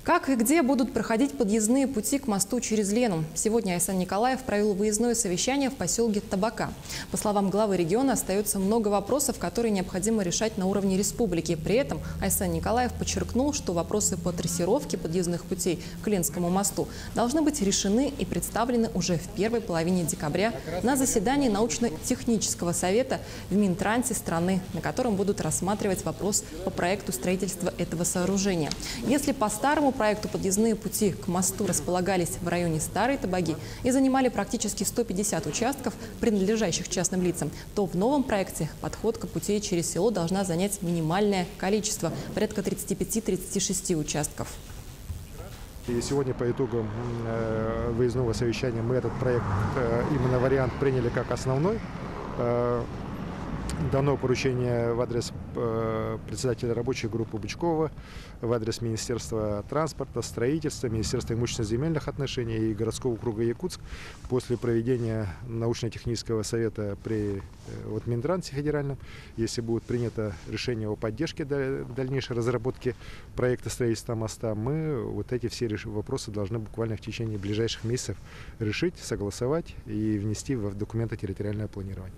Как и где будут проходить подъездные пути к мосту через Лену? Сегодня Айсан Николаев провел выездное совещание в поселке Табака. По словам главы региона, остается много вопросов, которые необходимо решать на уровне республики. При этом Айсан Николаев подчеркнул, что вопросы по трассировке подъездных путей к Ленскому мосту должны быть решены и представлены уже в первой половине декабря на заседании научно-технического совета в Минтрансе страны, на котором будут рассматривать вопрос по проекту строительства этого сооружения. Если по старому проекту подъездные пути к мосту располагались в районе Старой Табаги и занимали практически 150 участков, принадлежащих частным лицам, то в новом проекте подходка путей через село должна занять минимальное количество – порядка 35-36 участков. И сегодня по итогам выездного совещания мы этот проект, именно вариант, приняли как основной. Дано поручение в адрес председателя рабочей группы Бычкова, в адрес Министерства транспорта, строительства, Министерства имущественно-земельных отношений и городского округа Якутск после проведения научно-технического совета при Минтрансе федеральном. Если будет принято решение о поддержке дальнейшей разработки проекта строительства моста, мы вот эти все вопросы должны буквально в течение ближайших месяцев решить, согласовать и внести в документы территориального планирования.